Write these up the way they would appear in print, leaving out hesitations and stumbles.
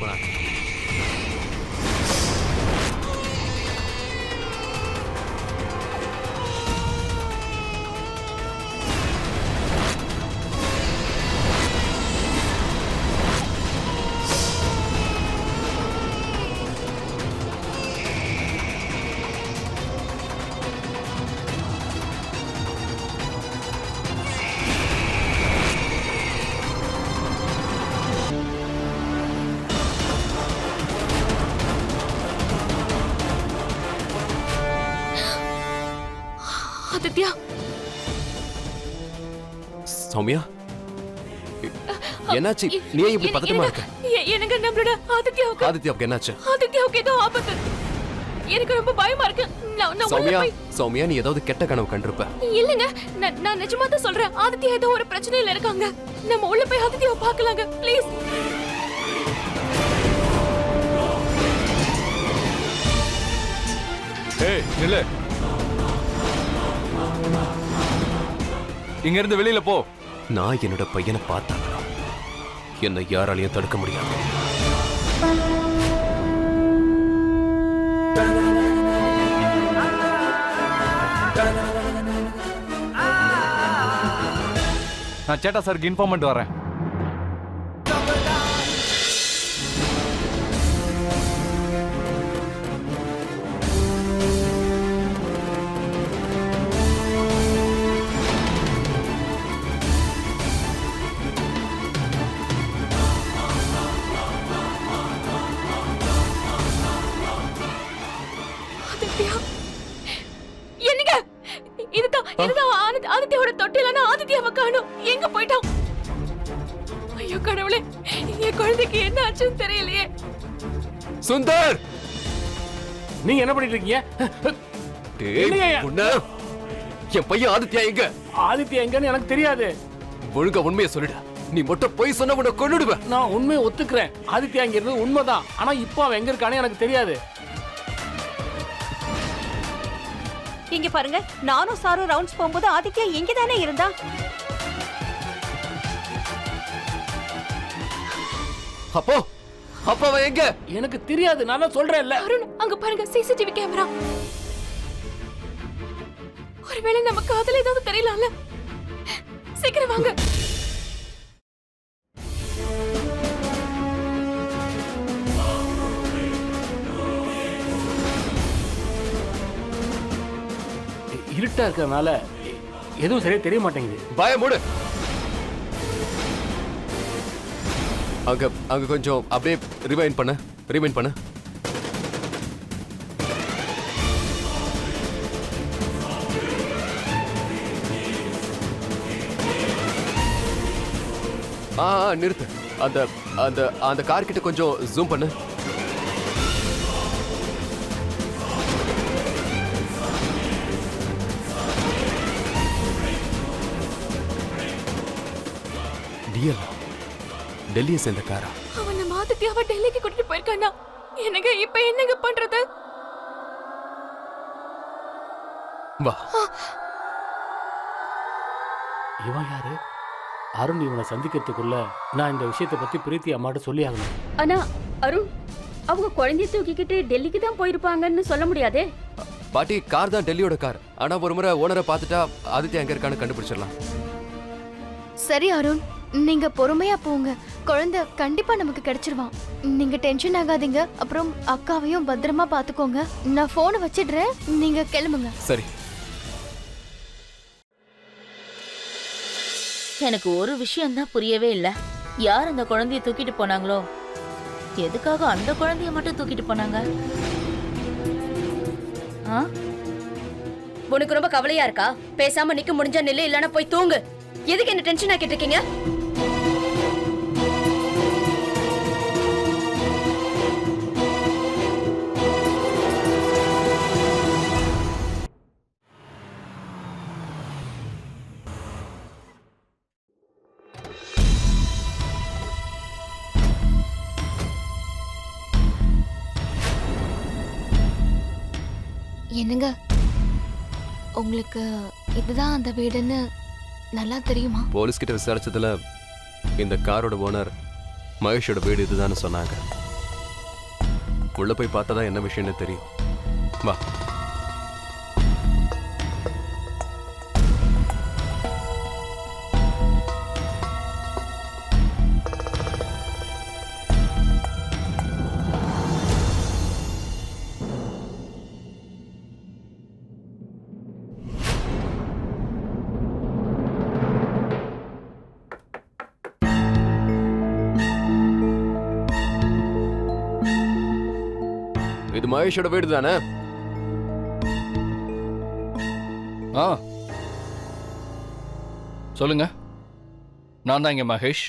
போனாங்க. ஆதித்யா, சௌமியா, என்னாச்சு? நீ ஏன் இப்படி பதட்டமா இருக்க? எனக்கு நம்மளோட ஆதித்யாவுக்கு என்னாச்சு? ஆதித்யாவுக்கு ஏதோ ஆபத்து. எனக்கு ரொம்ப பயமா இருக்கு. சௌமியா, நீ ஏதாவது கெட்ட கனவு கண்டிருப்ப. இல்லங்க, நான் நிஜமா தான் சொல்றேன். ஆதித்யா ஏதோ ஒரு பிரச்சனையில இருக்காங்க. நம்ம உள்ள போய் ஆதித்யாவை பார்க்கலாங்க, ப்ளீஸ். ஏய் நில்லு, இங்க இருந்து வெளியில போ. நான் என்னோட பையனை பார்த்தாகணும். என்னை யாராலையும் தடுக்க முடியாது. நான் சேட்டா சாருக்கு இன்ஃபார்ம் பண்ணிட்டு வரேன். என்னங்க, இதுதான் ஆதித்யாவோட தொட்டிலான ஆதித்யாவை காணோம். எங்க போயிட்டான்? ஐயோ கடவுளே, என் குழந்தைக்கு என்ன ஆச்சுன்னு தெரியலையே. சுந்தர், நீங்க என்ன பண்ணிட்டு இருக்கீங்க? என் பையன் ஆதித்யா எங்க? ஆதித்யா எங்கன்னு எனக்கு தெரியாது. ஒழுங்கா உண்மையை சொல்லிடு. நீ மட்டும் போய் சொன்ன உன்னை கொன்னுடுவேன். நான் உண்மையை ஒத்துக்கிறேன். ஆதித்யா இங்க இருந்தது உண்மைதான். ஆனா இப்போ அவன் எங்க இருக்கானே எனக்கு தெரியாது. இங்க பாருங்க, நானும் சாரும் ரவுண்ட்ஸ் போகும்போது ஆதித்யா எங்க தானே இருந்தா. அப்போ அவன் எங்க? எனக்கு தெரியாது. நான் தான் சொல்றேன்ல. அருண், அங்க பாருங்க, சிசிடிவி கேமரா. ஒருவேளை நம்ம காதல ஏதாவது தெரியலாம்ல. சீக்கிரம் வாங்க. இருட்டா இருக்கறனால எதுவும் சரியா தெரிய மாட்டேங்குது. பய மூடு. அங்க கொஞ்சம் அப்படியே ரிவைண்ட் பண்ணு. நிறுத்து. அந்த கார் கிட்ட கொஞ்சம் ஜூம் பண்ணு. டெல்லியை சேர்ந்த காரா? அவன் நம்ம ஆதித்யாவை டெல்லிக்கு கூட்டிட்டு போயிருக்கானா? என்னங்க இப்ப என்னங்க பண்றது? வா. இவன் யாரு? அருண் இவனை சந்திக்கிறதுக்குள்ள நான் இந்த விஷயத்தை பத்தி பிரீத்தி அம்மாட்ட சொல்லி ஆகணும். ஆனா அருண், அவங்க குழந்தைய தூக்கிக்கிட்டு டெல்லிக்கு தான் போயிருப்பாங்கன்னு சொல்ல முடியாதே. பாட்டி, கார் தான் டெல்லியோட கார். ஆனா ஒரு முறை ஓனரை பார்த்துட்டா ஆதித்யா எங்க இருக்கான்னு கண்டுபிடிச்சிடலாம். சரி அருண், நீங்க பொறுமையா போங்க. குழந்தை கண்டிப்பா நமக்கு கிடைச்சிருவான். நீங்க டென்ஷன் ஆகாதீங்க. அப்புறம் அக்காவையும் பத்திரமா பாத்துக்கோங்க. நான் போனை வச்சிடுறேன், நீங்க கிளம்புங்க. சரி. எனக்கு ஒரு விஷயம் தான் புரியவே இல்ல. யார் அந்த குழந்தைய தூக்கிட்டு போனாங்களோ, எதுக்காக அந்த குழந்தைய மட்டும் தூக்கிட்டு போனாங்க? உனக்கு ரொம்ப கவலையா இருக்கா? பேசாம நிக்க முடிஞ்சா நில்லு, இல்லனா போய் தூங்கு. எதுக்கு என்ன டென்ஷன் ஆக்கிட்டு இருக்கீங்க? என்னங்க, உங்களுக்கு இதுதான் அந்த வீடுன்னு நல்லா தெரியுமா? போலீஸ் கிட்ட விசாரிச்சதுல இந்த காரோட ஓனர் மகேஷோட வீடு இதுதான்னு சொன்னாங்க. உள்ள போய் பார்த்தா தான் என்ன விஷயம்னு தெரியும். வா. இது மகேஷோட வீடு தானே? ஆ சொல்லுங்க, நான் தான் இங்க மகேஷ்.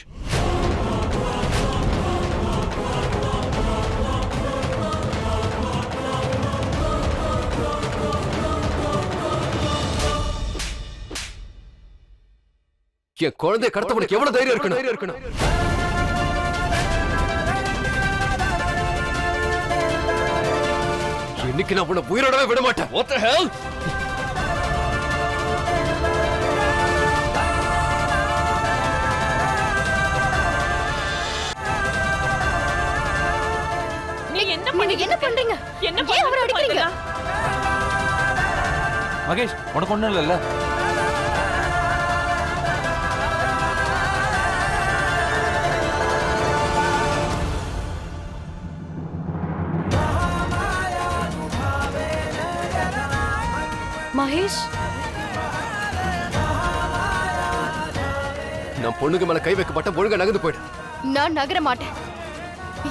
என் குழந்தைய கடத்தவனுக்கு எவ்வளவு தைரியம் இருக்கணும்? இன்னைக்கு நான் உன்னை உயிரோடவே விட மாட்டேன். What the hell? நீங்க என்ன நீங்க பண்ணீங்க? என்ன பண்றீங்க? என்ன ஏன் அவரை அடிக்கிறீங்க? மகேஷ் உனக்கு ஒண்ணும் இல்லைல்ல? மகேஷ், நான் பொண்ணுக்கு மேல கை வைக்க மாட்டேன். ஒழுங்கா நகர்ந்து போயிடு. நான் நகர மாட்டேன்.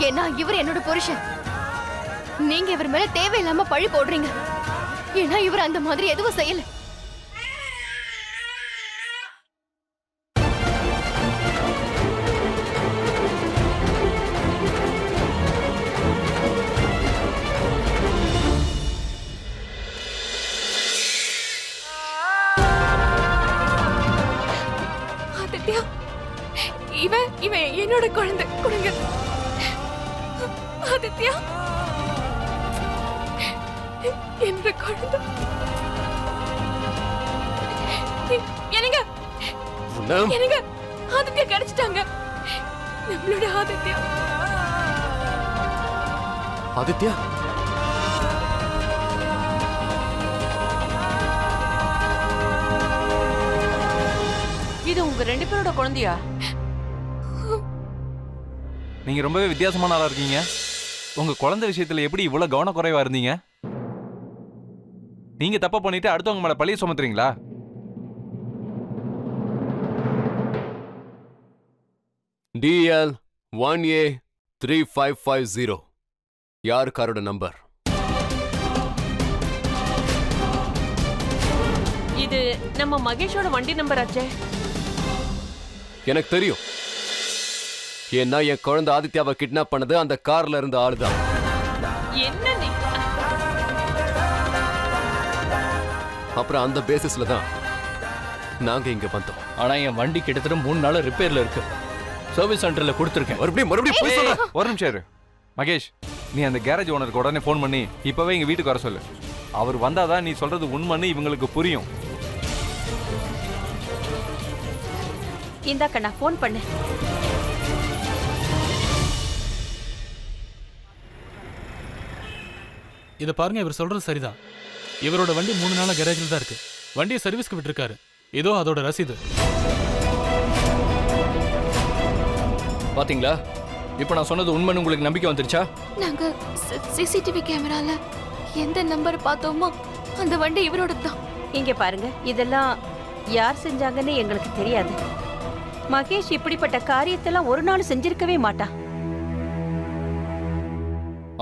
ஏன்னா இவர் என்னோட புருஷன். நீங்க இவர் மேல தேவையில்லாம பழி போடுறீங்க. ஏன்னா இவர் அந்த மாதிரி எதுவும் செய்யல. ஆதித்யா, இவன் என்னோட குழந்தை. கொடுங்க ஆதித்யா, என்னோட குழந்தை. என்னங்க என்னங்க, ஆதித்யா கிடைச்சிட்டாங்க. நம்மளோட ஆதித்யா. ஆதித்யா, இது உங்க 2 பேரோட குழந்தையா? நீங்க ரொம்பவே வித்தியாசமான ஆளா இருக்கீங்க. உங்க குழந்தை விஷயத்துல எப்படி இவ்வளவு கவனக்குறைவா இருந்தீங்க? நீங்க தப்பா பண்ணிட்டு அடுத்தவங்க மேல பழிய சுமத்துறீங்களா? DL 1A3550 யார் காரோட நம்பர்? இது நம்ம மகேஷோட வண்டி நம்பர் ஆச்சே. எனக்கு தெரியும். ஏன்னா என் குழந்தை ஆதித்யாவை கிட்னாப் பண்ணது அந்த கார்ல இருந்த ஆளுதான். என்ன நீ? அப்புறம் அந்த பேசிஸ்ல தான் நாங்க இங்க வந்தோம். ஆனா என் வண்டி கிட்டத்தட்ட 3 நாள் ரிப்பேர்ல இருக்கு. சர்வீஸ் சென்டர்ல கொடுத்துருக்கேன். மறுபடியும் போய் சொல்ற. ஒரு நிமிஷம் இரு. மகேஷ், நீ அந்த கேரேஜ் ஓனருக்கு உடனே ஃபோன் பண்ணி இப்பவே எங்க வீட்டுக்கு வர சொல்லு. அவர் வந்தாதான் நீ சொல்றது உண்மைன்னு இவங்களுக்கு புரியும். இந்தாக்க நான் ஃபோன் பண்ணேன். இதை பாருங்க, இவர் சொல்றது சரிதான். இவரோட வண்டி 3 நாளா கேரேஜில் தான் இருக்கு. வண்டியை சர்வீஸ்க்கு விட்டுருக்காரு. ஏதோ அதோட ரசீது. பாத்தீங்களா, இப்போ நான் சொன்னது உண்மைன்னு உங்களுக்கு நம்பிக்கை வந்துருச்சா? நாங்க சிசிடிவி கேமரால எந்த நம்பர் பார்த்தோமோ அந்த வண்டி இவரோட தான். இங்க பாருங்க, இதெல்லாம் யார் செஞ்சாங்கன்னு எங்களுக்கு தெரியாது. மகேஷ் இப்படிப்பட்ட காரியத்தெல்லாம் ஒரு நாள் செஞ்சிருக்கவே மாட்டான்.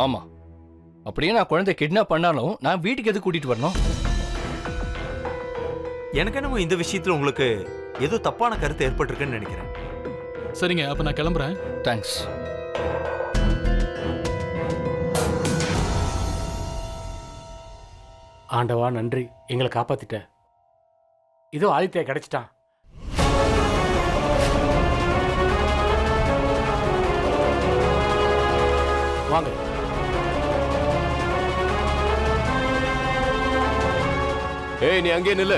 ஆமா, அப்படியே நான் குழந்தை கிட்னாப் பண்ணாலும் நான் வீட்டுக்கு எது கூட்டிட்டு வரணும்? எனக்கு என்னமோ இந்த விஷயத்துல உங்களுக்கு ஏதோ தப்பான கருத்து ஏற்பட்டிருக்குன்னு நினைக்கிறேன். சரிங்க, அப்ப நான் கிளம்புறேன். தேங்க்ஸ். ஆண்டவா நன்றி, எங்களை காப்பாத்திட்ட. இதோ ஆதித்யா கிடைச்சிட்டான். வாங்க. ஏய், நீ அங்கே நில்லு.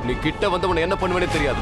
நீ கிட்ட வந்தவன என்ன பண்ணுவேன்னு தெரியாது.